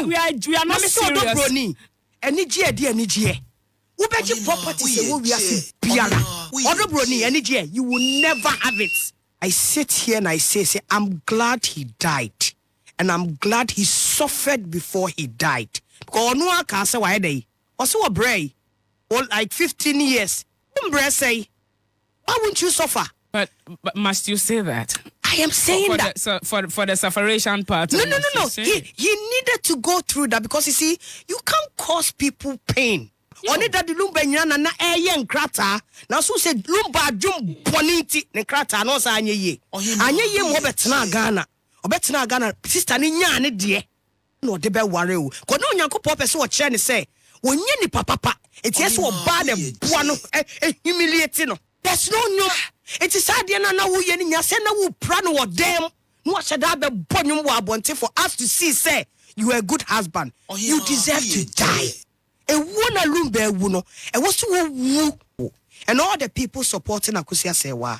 We are not serious. Bronii. Any GA. We bet you property say we are Piara. Other Bronii, any GA, you will never have it. I sit here and I say, I'm glad he died. And I'm glad he suffered before he died. Because no one can say why they. Also a bray. Or like 15 years. Say, why won't you suffer? But must you say that? I am saying for that for the sufferation part. No. He needed to go through that because you see, you can't cause people pain. Only that the Lumba nyana na eye nkrata. Na so say Lumba dwom boniti ne krata no sa anyeye. Anyeye mo betena Ghana. Obetena Ghana sister ni nya ne de. No de be ware o. Ko no Nyankopɔ pɛ se wo kire ne say, wonye ni papa. Etiese wo ba ne boa no humiliate no. There's no new. It is sad na wo ye ni nya se na wo pra no wo dem. No ashada be bonum wo abonte for us to see say you are a good husband. You deserve to die. A wona Lumba wuno. E was wu. And all the people supporting Akusia say wa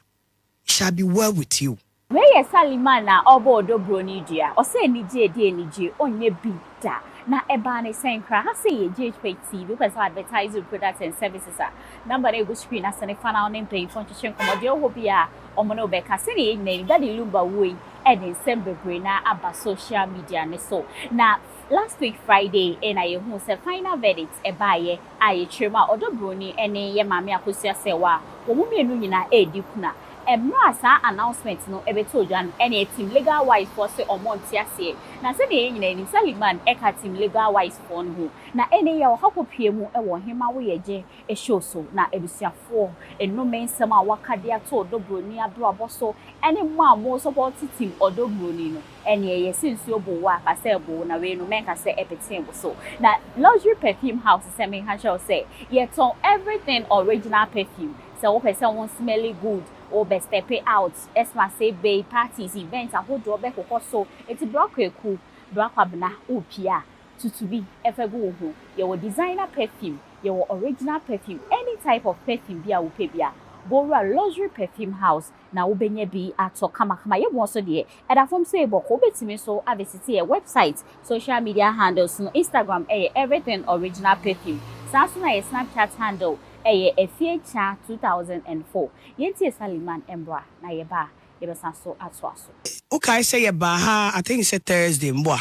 shall be well with you. Where yes Salimana obo do Bronii dia. O say ni je die ni je onye bida. Na eba ne senkra ha say ye GhPage TV person advertise your products and services number e go screen as ne fan on name phone chichen komode o bia o mo no be ka say ne nyina that the Lumba way e den sembebre na aba social media ne so na last week Friday and I who say final verdict e baye aye trema odo Bronii ene ye mame akosia se wa wo mu mienu nyina e di kuna Emrasa announcement no ebeto Jan any team legal wise for say omonti ase na se ne nyina ni Saliman eka team legal wise for no na ene ye ohakopie mu e wo hema wo yeje e show so na ebusiafo eno mensem a wakade ato odo Bronii abrobo so ene mu a mo support team odo Bronii no ene ye sinsu obo wa ka se bo na we no men ka se epeten bo so na luxury perfume house se men ha show say ye ton everything original perfume so wo person won smelly good or best step out esma say bay parties events a whole do be kokko so eti brokweku brakwabna opia tutubi efegu ho your designer perfume your original perfume any type of perfume bia wo pebia Bora luxury perfume house na wo benye bi ato kama ye mo so de eda fom say boko betimi so visit your website social media handles no Instagram everything original perfume saso na your Snapchat handle FHA 2004. Yenti Saliman Embra na yeba yebesa so atwaso. Okay, say yeba ha I think it's Thursday mboa.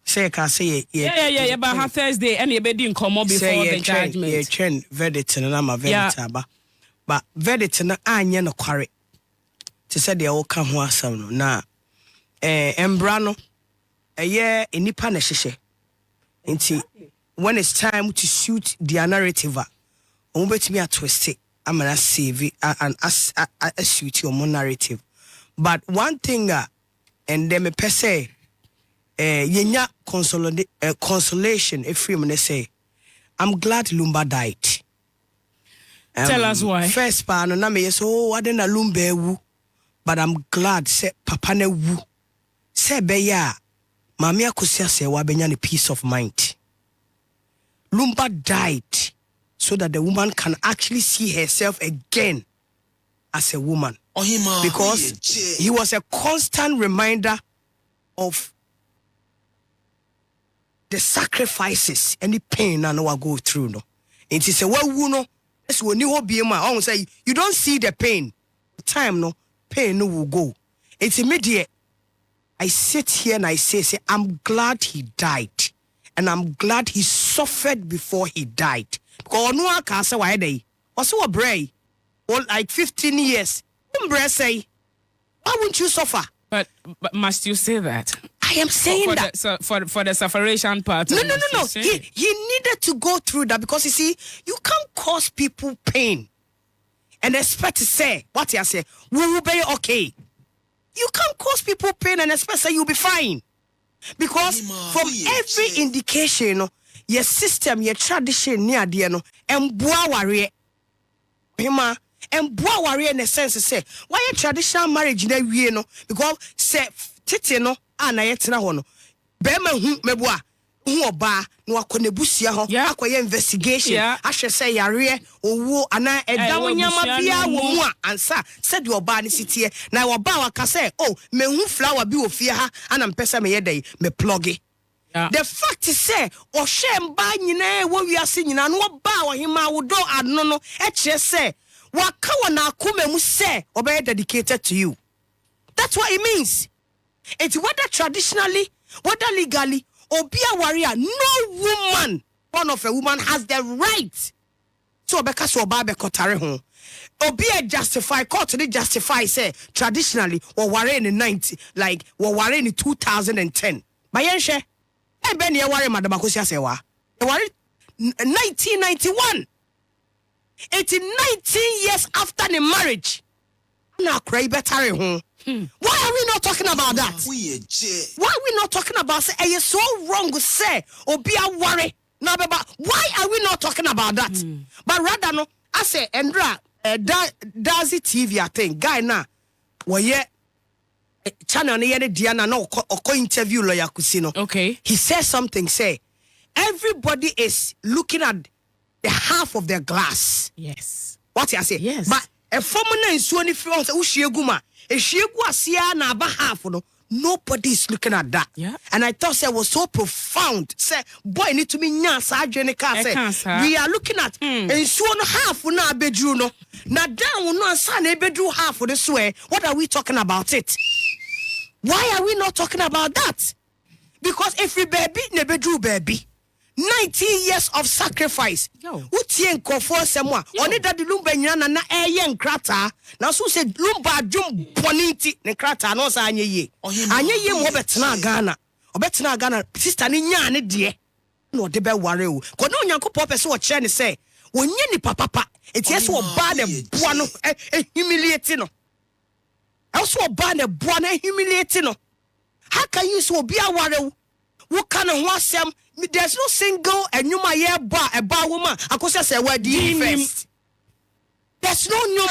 Say ka say yeba ha Thursday and yebe di nkomo before the judgment. Yeah, trend verdict na ma verdict aba. But verdict na anye no kware. Te say de wo ka ho asam no na Embra no enipa na hyehye. Nti when it's time to shoot the narrative bet me a twist it. I'm gonna save it and shoot your narrative. But one thing and then me per se yenya consolation if you say I'm glad Lumba died. Tell us why. First pa no na me so what na Lumba wu, but I'm glad say papa na wu. Say be ya mama akosia say wa benya ne peace of mind. Lumba died so that the woman can actually see herself again as a woman. Because he was a constant reminder of the sacrifices and the pain I know I go through. No, it is a no. That's when you be my say you don't see the pain. Time no pain no will go. It's immediate. I sit here and I say I'm glad he died, and I'm glad he suffered before he died. Because no one can say why they also a bray or like 15 years. Say, why won't you suffer? But must you say that? I am saying for that for the sufferation part. No. He needed to go through that because you see, you can't cause people pain and expect to say what you say. We will be okay. You can't cause people pain and expect say you'll be fine. Because from every indication, your system, your tradition, near dear no, and boa warrior, hima, and boa warrior in a sense say, why a traditional marriage na we no? Because say tete no, anayetina hono, bema meboa, oba no akonebusia ho, akoye investigation, ahwe say yare, owo ana edawo nyama bia wo mu a ansa said your oba ni sitie, na oba waka say, oh, me hu flower bi ofie ha, ana mpesa me yedai, me plug it. The fact is say or shame ba nyina wo wiase nyina no ba wo hima wo do ano no e kire say waka wona akoma mu say obey dedicated to you. That's what it means. It's whether traditionally, whether legally, or be a warrior, no woman, born of a woman, has the right to obeka so ba be kotare ho. Or be a justify court to justify say traditionally or warrior in 90 like or warrior in 2010. Mayenhwe e be ne warrior madam akosia say wa. E warrior 1991. It's 19 years after the marriage. Na cry better ho. Why are we not talking about that? Why are we not talking about say are you so wrong to say or be a worry? Now, why are we not talking about that? But rather no, I say Endra Dazi TV I think guy na where channel na yene Diana no or interview lawyer Kusino. Okay. He says something say everybody is looking at the half of their glass. Yes. What I say? Yes. But a formula in so many films ushieguma. If she was here na about half, nobody is looking at that. Yeah. And I thought it was so profound. Say, boy, need to be nyasa. We are looking at and so half na bedroom no. Na down no son bedroom half of this way. What are we talking about it? Why are we not talking about that? Because if we baby ne bedroom baby. 19 years of sacrifice. Utien kofo semwa. Oni da di Lumba nyana na eye nkrata. Na so se Lumba adwum poninti ne krata no sa anyeye. Anyeye mo betena Ghana. Obetena Ghana sister ni nya ne de. No de be ware o. Ko no Nyankopɔ pɛ se wo kire ne se. Wonye ni papa. Etie se wo ba ne boa no humiliate no. Also wo ba ne boa no humiliate no. How can you so be a ware o? Wo kan ho asem. There's no single and you my year bar a bar woman. I could say where first. There's no new.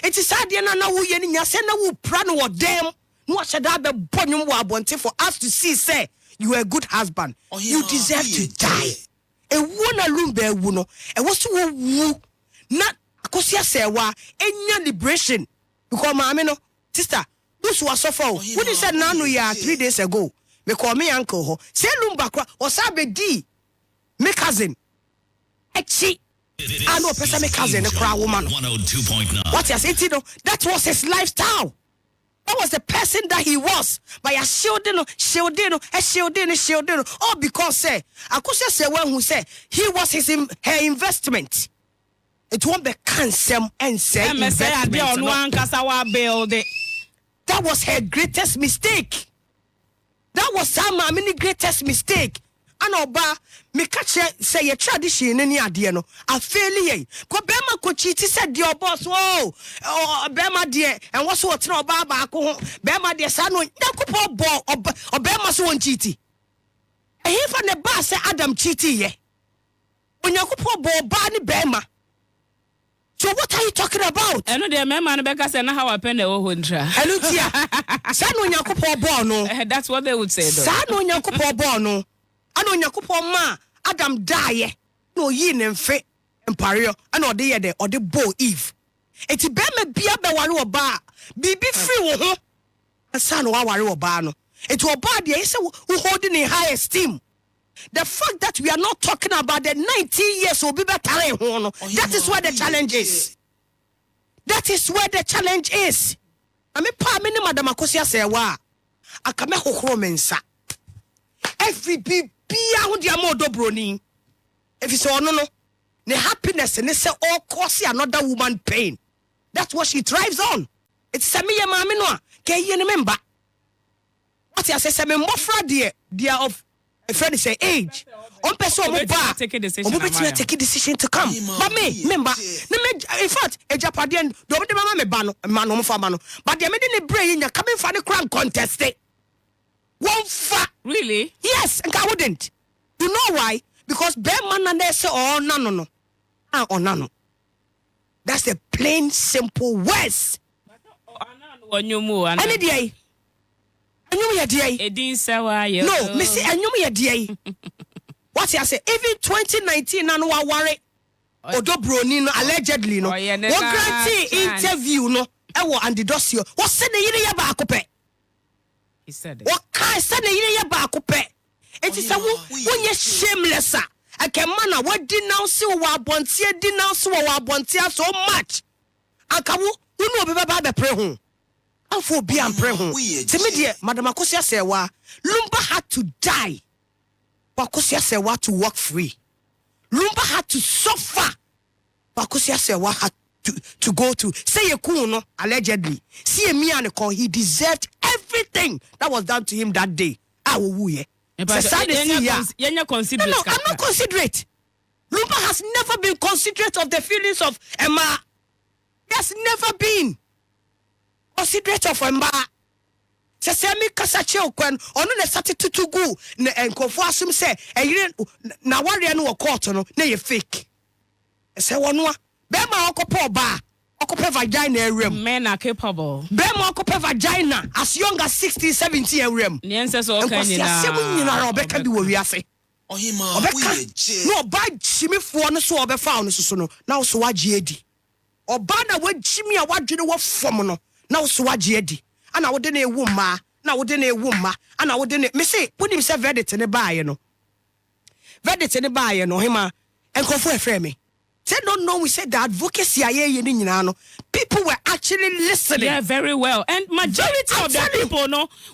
It is sad na wo yen nya say na wo prano or them. No should have be bonum wa bonte for us to see say you are a good husband. You deserve to die. E wona Lumba wu no. E wo so wu. Na akosia say wa enya liberation. Because maame no sister, those who are suffer. When you said now no ya 3 days ago. Me call me uncle ho. Say Lumba kwa osabe di. Me cousin. Echi. I know person me cousin the cry woman. 102.9. What you say that was his lifestyle. That was the person that he was. By a shielding. All because say I could say one who say he was her investment. It won't be cancer and say investment. That was her greatest mistake. That was some many greatest mistake. And oba me catch say your tradition any idea no. I fail ye. Ko bema ko chiti said your boss oh bema dear and what's what no baba ko bema dear sano yakupo bo bema so won chiti. E he for the bar say Adam chiti ye. Onyakupo bo ba ni bema. So what are you talking about? I know the man Becca said how I pen the Ohundra. Hello, tia. Sano Nyakupo bono. That's what they would say though. Sano Nyakupo bono. Ano Nyakupo ma Adam die. No yin and fe empario. Ano de ye de or the bo Eve. Eti bema bia be wari oba. Bibi free wo ho. Sano wa wari oba no. Eti oba de ye se who holding in high esteem. The fact that we are not talking about the 19 years will be better. That is where the challenge is. That is where the challenge is. I mean, pa many Madam Akosia say wa. Akame hokro mensa. Every be who dia mo do Bronii. If you say no, the happiness and they say all cause another woman pain. That's what she thrives on. It's a me mama no. Can you remember? What I say me mofra dear of a friend say age. On person take a decision to come. But me, remember, in fact, a Japadian don't remember me man for man. But they made in the brain you're coming for the crown contest. One fa really? Yes, and I wouldn't. You know why? Because bear man and they say oh no. Oh no. That's the plain simple words. Any day. No, Missy, I knew me a day. What I say, even 2019, and no worry. Odo Bronii no allegedly no. What grantee interview no. Ewo and the dossier. What said the year back up? He said what kind said the year back up? It is a when you shameless. I can man what denounce you wabontia denounce wabontia so much. Akawu unu obi baba be pray ho. Amfo bi am pray ho. Se me de Madam Akosia say wa Lumba had to die. Akosia say wa to walk free. Lumba had to suffer. Akosia say wa had to go to say no allegedly. See me and he deserved everything that was done to him that day. You're considerate. No, I'm not considerate. Lumba has never been considerate of the feelings of Emma. He has never been considerate of Emma. Say me kasache okwan ono na sate tutugu na enkofo asum say eyire na ware no court no na ye fake. Say wono be ma okopo ba okopo vagina ewrem. Men are capable. Be ma okopo vagina as young as 16 17 ewrem. Nense so okay nyina. Say nyina obeka bi wo wiase. Ohima obeka no ba chimifo no so obefa no so no na so wagye edi. Oba na wagimi a wadwene wo fom no na so wagye edi. Ana wode na ewu ma na wode na ewu ma ana wode na me say wonim say verdict ne baaye no hima enkofo efre me say no we said the advocacy aye ni nyina no people were actually listening. Yeah, very well. And majority of the people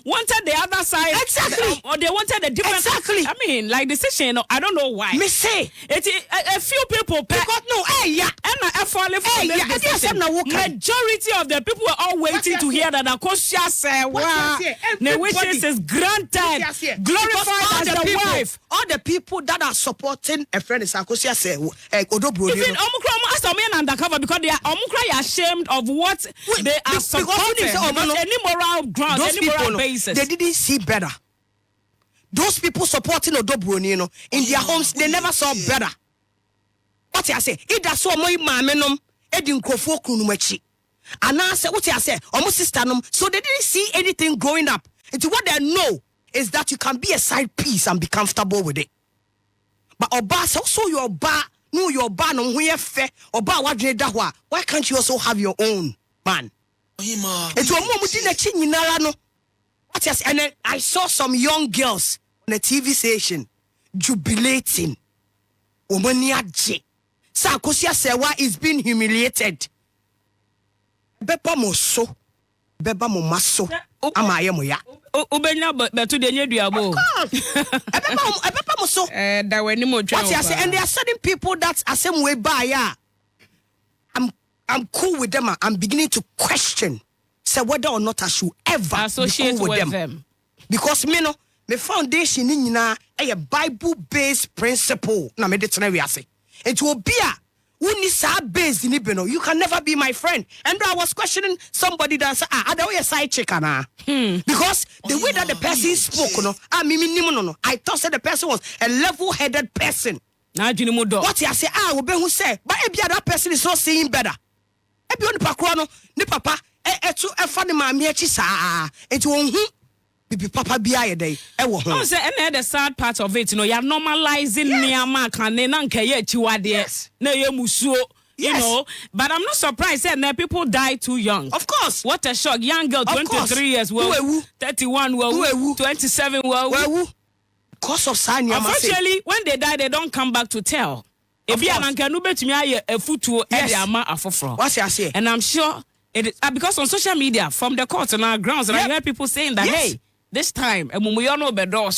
wanted the other side. Exactly. Or they wanted a different. Exactly. I mean, like decision, I don't know why. Me say it a few people because majority of the people were all waiting to hear that Akosia said, wow, the wishes is granted, glorified as the wife. All the people that are supporting a friend is Akosia say Odobro. Even Omukra as a man undercover because they are ashamed of what they are supporting. Any moral ground, any moral basis. They didn't see better. Those people supporting Odobro, in their homes, they never saw better. What I say, it does so my mamenum, Edin Kofo Kunumechi. And I say, what I say, almost sistanum, so they didn't see anything growing up. Into what they know is that you can be a side piece and be comfortable with it. But Oba, so your bar. No, your ban on where fair or bar what why can't you also have your own man? It's a moment in a chin in Narano. And then I saw some young girls on a TV station jubilating. Omaniaje. Sakosia Sewa is being humiliated. Beba Moso. Beba Momaso. Amayamoya. Ubenya but to the new diabo. And there are certain people that are same way by I'm cool with them. I'm beginning to question say whether or not I should ever associate be cool with them. Because me foundation in a Bible based principle. Na me de tena we ase. It will be based in Ibeno. You can never be my friend. And I was questioning somebody that said, I don't a side chick, because the way that the person spoke, I thought that the person was a level-headed person. What I say, who say, but if the other person is not seeing better. If you want to papa, funny mammy, it won't. Papa biya day. Say and the sad part of it, you're normalizing Myanmar and then yes. You know, but I'm not surprised that people die too young. Of course. What a shock. Young girl, 23 years, 31, 27, Because of Sanya. Unfortunately, when they die, they don't come back to tell. If you are a foot What's I say? And I'm sure it is because on social media, from the courts and our grounds, and I heard people saying that, hey, this time, and we all know better. Of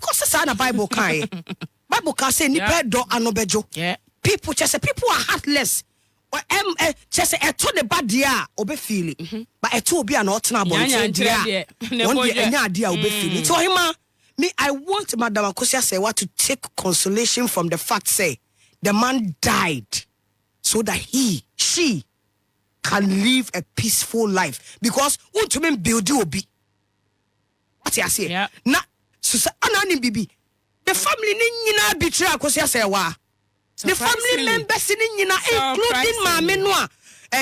course, it's not a Bible kind. Bible can say, Nipe do anobejo. Yeah. People are heartless. Just a to the bad dia, obe feel it. But a to be an alternate idea. One idea, obe feel it. So, I want Madam Akosia Sewa to take consolation from the fact, say, the man died so that she can live a peaceful life. Because, what to build you be. What I say? Yeah. Na so anani bibi. The family ni betray Akosia Sewa. The family members ni including mama no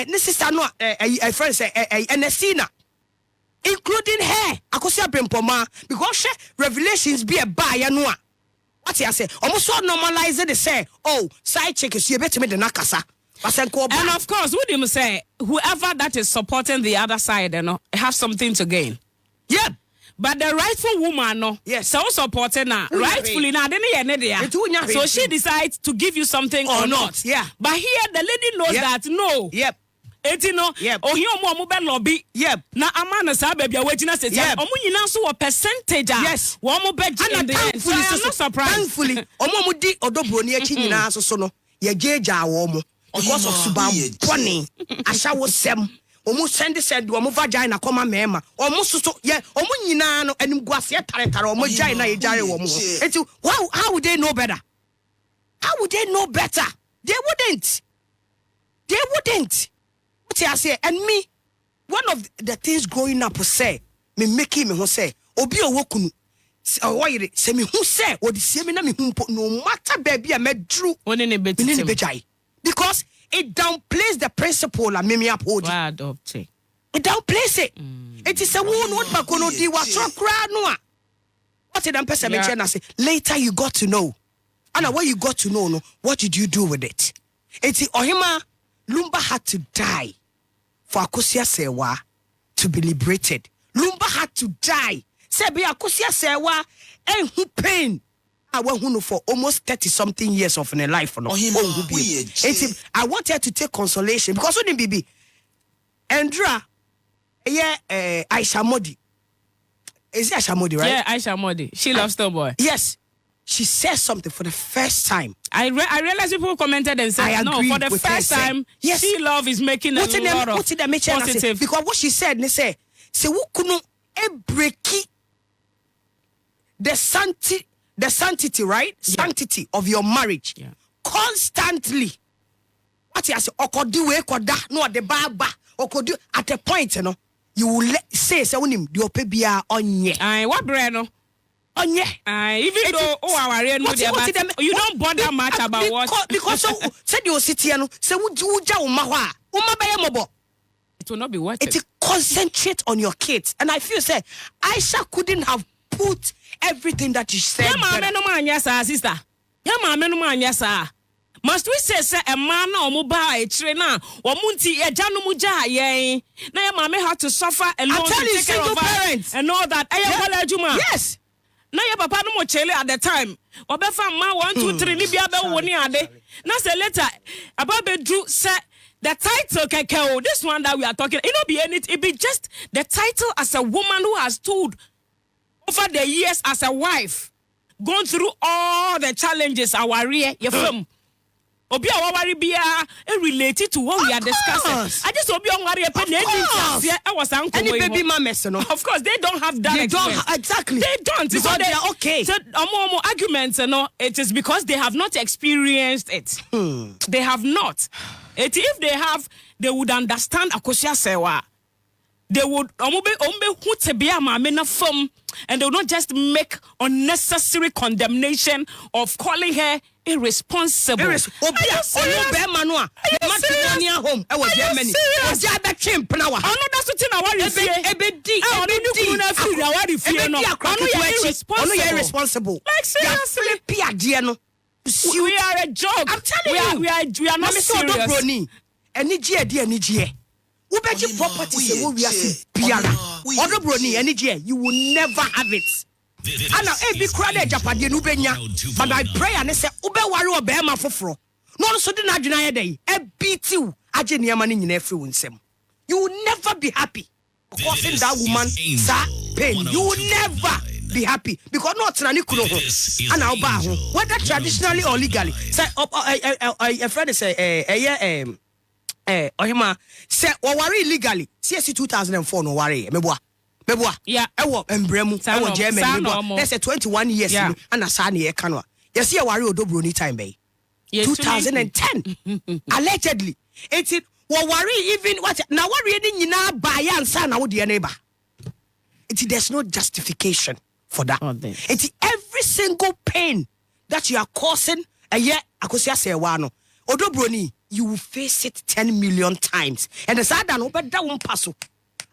ne sister no a friend say Enesina, including her Akosia Brempoma, because revelations be a buyer no. What I say? Almost so normalize it say, oh, side chick is you better me the nakasa. And of course, what do you say? Whoever that is supporting the other side, have something to gain. Yeah. But the rightful woman, no, yes, so supporting her, rightfully now, so she decides to give you something or not. Yeah. But here the lady knows that no. Yep. Etino, oh, here more lobby. Yep. Now, a man is a baby waiting us. Yep. A percentage. Yes. One more bed. And so I'm not surprised. Thankfully, Omomudi or Bronii china so no. Ye geja womo. Because of Suba Bonnie. Asha was sem. Almost said, Omo vagina, comma mema. Almost so, yeah, Omunina and Guasia Taratara, or Mojina, Jari womo. How would they know better? How would they know better? They wouldn't. They wouldn't. What I say, and me, one of the things growing up say, me making me who say, Obi Owokunu, why say me who say, or the same me who no matter baby, I met Drew because it downplays the principle and me uphold. It downplays it. It is a wound what Bakono di was so cranoa. What did I say? Later you got to know. And what you got to know, no, what did you do with it? It's Ohima Lumba had to die for Akosia Sewa to be liberated. Lumba had to die. Sebi Akosia Sewa and who pain. I want for almost 30-something years of her life. No? I want her to take consolation because when baby Andra, Aisha Modi. Is it Aisha Modi, right? Yeah, Aisha Modi. She loves the boy. Yes. She says something for the first time. I realized people commented and said, no, for the first time, yes. She love is making a lot of positive. Because what she said, they say who couldn't break the sanctity, right? Yeah. Sanctity of your marriage. Yeah. Constantly. What you say, no, the baba, at a point, you know, you will say, your baby are on ye. What brand? Onye. Even though you don't bother much about what because said you sit here no say wuja uma ho a uma be mobo. It will not be worth it. It concentrate on your kids, and I feel say Aisha couldn't have put everything that you said. Yeah, mama no man yes, sister. Yeah, mama no man yes. Must we say a man or mobile a trainer or munti a janumuja ye? Now your mama had to suffer alone. I'm telling you, single parents and all that. Yes. Now your papa no more chele at the time. Obefa ma 1, 2, 3 ni bia be woni ade. Now say later about Bedru say the title keke this one that we are talking it not be anything. It be just the title as a woman who has stood over the years as a wife, gone through all the challenges our rear your film. Obi awari bia related to what we are discussing. I just obi awari I was uncle. Any baby mamas, no. Of course, they don't have that. They don't exactly. They don't. Because they are okay. So arguments, no. It is because they have not experienced it. They have not. If they have, they would understand Akosia Sewa. They would and they will not just make unnecessary condemnation of calling her irresponsible. Are you serious? Like seriously, we are a joke. I'm telling you, we are not serious. Bronii. Ubeji property we are Odo Bronii any you will never have it. And now every crowd Japadi Nubenya, but I pray and I say Ube Waru Obema Fofro. No so did not deny a day. A beat you Ajenia money in every winsem. You will never be happy. Causing that woman pain. You will never be happy because not Nanikuno and Alba, whether traditionally or legally. Say a friend say Ohima say worry legally. CSC 2004 no worry. Meboa. Yeah. Ewo embremu. Ewo Germany. That's 21 years and asani e kanwa. You see worry Odo Bronii time bay. 2010. Allegedly. It's worry even what now worry any na buy and son now the neighbor. There's no justification for that. It's every single pain that you are causing a year Akosia Sewa Odo Bronii, you will face it 10 million times. And the sad and open that won't pass.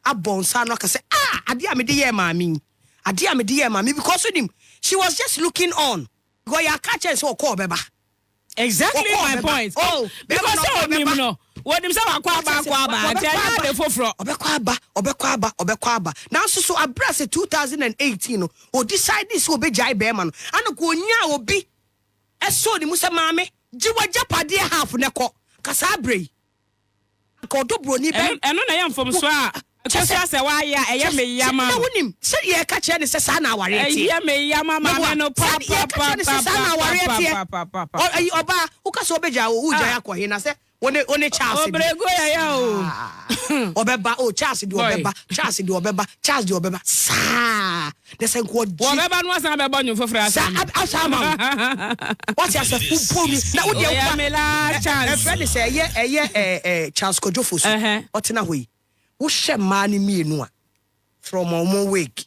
A bon son can say, Adia me dear mammy. Adia me dear mammy, because with him, she was just looking on. Go ya catch us or call beba. Exactly my point. Oh, because What him say akwa tia de foforo. Obekwa aba. Now so abrase 2018 no, o decide this will be jai be man. Ano ko nya obi. Eso ni musa maame, jiwa japade half ne ko. Kasa abrei. Ko do Bronii be. Eno na yam from so a. Kwesi ase wa ya eye me yama. Na wonim, se ye ka che ne se sa na aware tie. Eye me yama ma no papa. Oba, uka so obeja o uja ya ko he na se one Charles. Obrego ya o. Obeba o Charles di obeba. Charles di obeba. Sa. De se nko di. Obeba no asan be bonyo foforo asan. Asama. What you say full na wo de ya me la chance. Friend say eye Charles Kojofo so. Otena hoyi. Wo hye mani mienu a from omo wake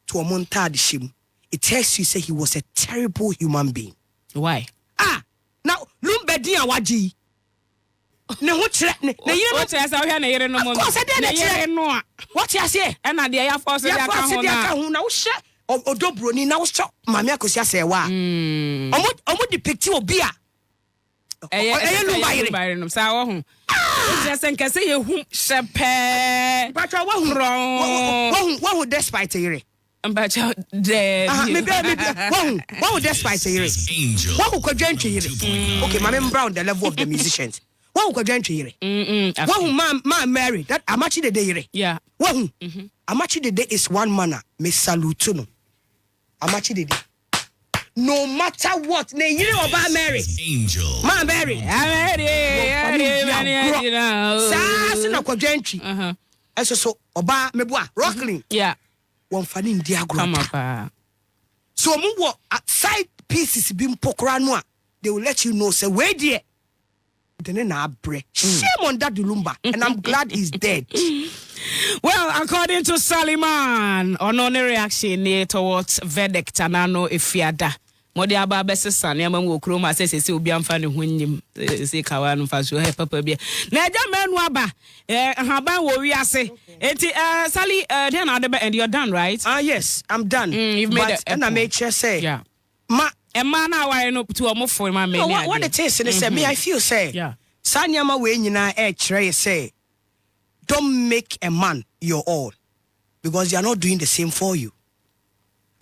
to omo ntade shim. It tells you say he was a terrible human being. Why? Now Lumba din awaji. Ne ho kire ne yire what you say we na yire no mo. Ne yire no a. What you say? E na de ya force de aka ho na wo hye odo Bronii na wo stop mama akosi asewa. Omo depict obi a. Lumba yire no sa wo ho. Just in case you shepe. But who despite yire. But de maybe who despite yire. Who could join to yire. Okay, Mama Brown the level of the musicians. Who could join to yire. Who man married that Amachi the day. Yeah. Who Amachi the day is one manner. Me salute no. Amachi the day. No matter what, ne yire oba marry. Angel. Ma marry. Sa na kwadwantwi. Eso so oba mebua Rockling. Yeah. Won fani ndi agro. Come up. So mu wo side pieces bi mpokora no a they will let you know say we there. Then na abre. Shame on that Lumba and I'm glad he's dead. Well, according to Mann, on reaction towards verdict anano efiada. Modi aba besesa na ma wo kuro ma sese obi amfa ne honnyim se kawa no fa so he papa bia na eja manu aba haban wo wi ase enti Sally then and you're done, right? Yes, I'm done. You've made it and I make sure say yeah ma e ma na wa no to omo for ma me no, what it is say me I feel say yeah sanyama we nyina kire say don't make a man your all because they are not doing the same for you.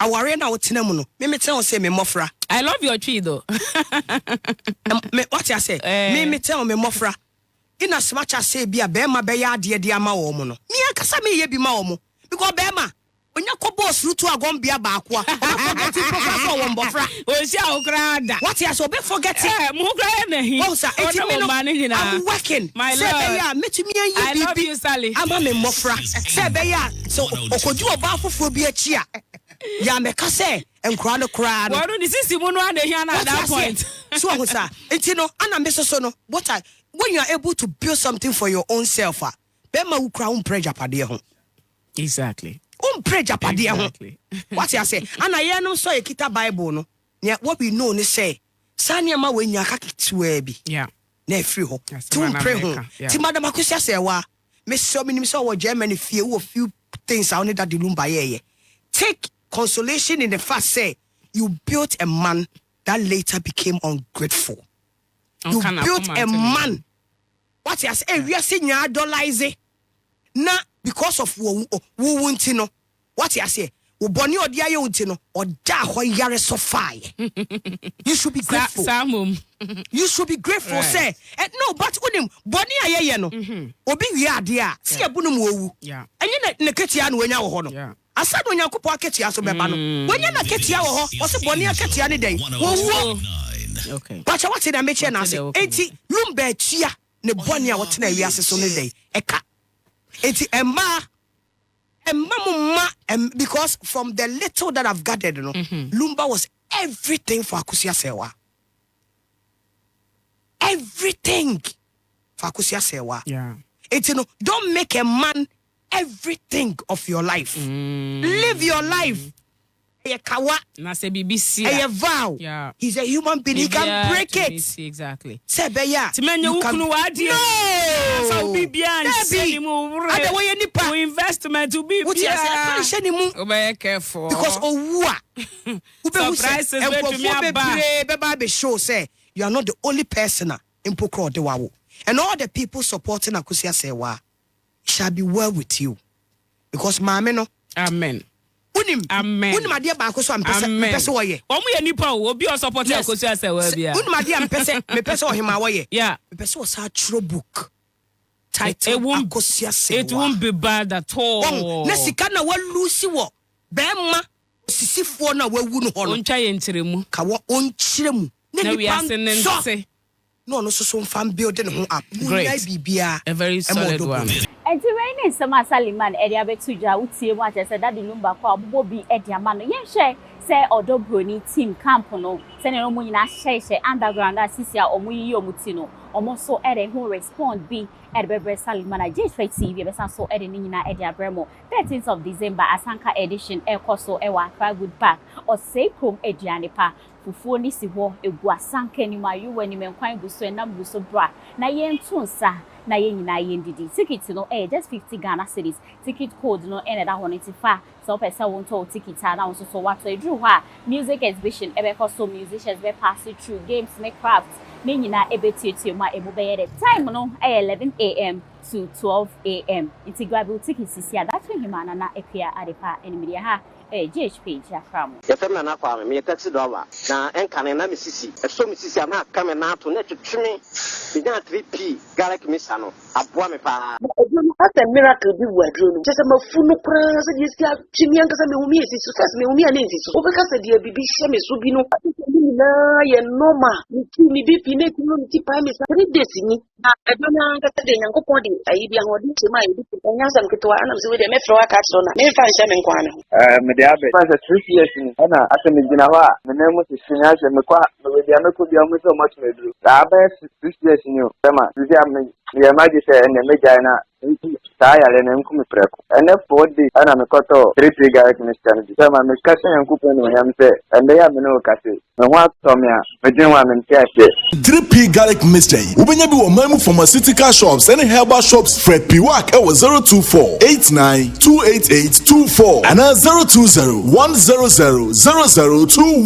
Aware na wotena mu no me tell say me mofra. I love your tree though. What you say? Me tell me mofra. In as much as say bia be ma be ya ade de ama wo mu no. Me akasa me ye bi ma wo mu because be ma onya ko boss rutu agon bia ba akwa. Forget professor wo mbofra. O si awkrada. What you say? Be forget it. Mo kra na hi. Oh sir, I'm working. My say lord. Be ya metumi ye bi. I love you, Sally. Ama me mofra. Say be ya so okoju oba foforo bi achi a. Ya meka say enkura no kura no. Wonu di sisi mu no ade hia na at that point. So I say, enti no ana me so no. When you are able to build something for your own self, be ma wo kura pressure pade ho. Exactly. Pressure pade ho. What you say? Ana ye no so ekita Bible no. What we know ni say, sanya ma we nya kakitwa bi. Yeah. Na free ho. To pray ho. Ti madam akosia say wa. Me so minim so wo Germany fie wo few things I only that the Lumba ye. Take consolation in the fact say you built a man that later became ungrateful. You built a man. What you say? We are saying you idolize na because of wo wuntino. What you say? Wo boni odia ye wuntino oda ho yare so fire. You should be grateful. You should be grateful, say. No, but unim boni aye no. Obi wi ade a se ebunum owu. Yeah. Enye na ketia no wanya wo ho no. Asado Nyankopon aketia so beba no. Wanya na ketia wo ho, o se boni aketia ne den. Wo. Okay. But what did I make you na say? Enti Lumba atua ne boni a wotena wiase so ne den. Eka. Enti emma because from the little that I've gathered, Lumba was everything for Akusia Sewa. Everything for Akusia Sewa. Yeah. Enti no, don't make a man everything of your life. Live your life. Na se BBC. A vow. Yeah. He's a human being. He can break it. Exactly. Sebeya. Timenya ukunu wadi. No. So BBN. We investment to be. What you say? Be careful. Because owa. Surprises be to me aba. Be show say you are not the only person in Pokro de wawo. And all the people supporting Akusia Sewa, it shall be well with you. Because Mameno. Amen. Amen. Unim adia ba akoso ampese wo ye. Omo ye nipa o obi o support akoso Sewa bia. Unim adia ampese mepese ohima wo ye. Yeah. Mepese wo sa tro book. Title Akosia Sewa. It won't be bad at all. Na sika na wa lusi wo. Bema sisifo na wawu no ho no. Oncha ye ntiremu. Ka wo onchiremu. Na we are sense. No so fan building ho up. Bibia. A very solid one. And to rain in some Saliman, Edia Betuja, would see what I said that the Lumba called Bobby Edia Man. Yen share, say, or Bronii team Campono, sending Omuna Share, underground, Assisia, or Muyo Mutino, almost so Eddie who respond be at Bebre Saliman, GhPage TV, so Eddie Nina Edia Bremo, 13th of December, Asanka edition, El Coso, Ewa, Good Back, or say, Chrome Edianipa. Fufuo ni si ho egu asanka ni mayu wani menkwan guso na buso bra na yen tunsa na yen nyina yen didi ticket no just 50 Ghana cedis ticket code no that ho 95 so person won to ticket na so what to do ha music exhibition ebe so musicians be pass it through games make crafts ni nyina ebe tietie ma emu be the time no 11 a.m. to 12 a.m. Integrable ticket sisia that's when himana na ekua adepa enimidia ha GhPage afram. Your family na farm me taxi driver. Na enkane na misisi. So misisi na come na to net twimi. Bi na 3p garlic misa no. Aboa me pa. That's a miracle bi wadro no. Just ma funu kra so dey sia twimi ankasa me humi esi so me humi ana esi so. Obeka dey bibi hye me so bi no. Na ye normal. Ni bi ne kuno ti pa me sa 3 days ni. Na edona ankasa dey nyankopon dey ayi bi ahodi ti ma yi bi. Nya sam ketwa ana so we dey me fro aka so na. Me fa hye me nkwa na. As a 3 years in Anna, as a Mijinawa, the name was Sinas and Mqua, with the Anoko, the Amuso much may do. The Abbas 6 years in you, Emma, the Majesty and the Medina, Tire and Kumi Prep. And then 4 days, and I'm a coto, 3 guys in the stand. So I'm a cousin and coupon when I'm there, and they have no castle. No one told me, but you want to catch it. 3P garlic mystery. Ubenyabi wa memu pharmaceutical shops and herbal shops. Fred Piwak ewa 024-89-288-24 and 020-100-0021.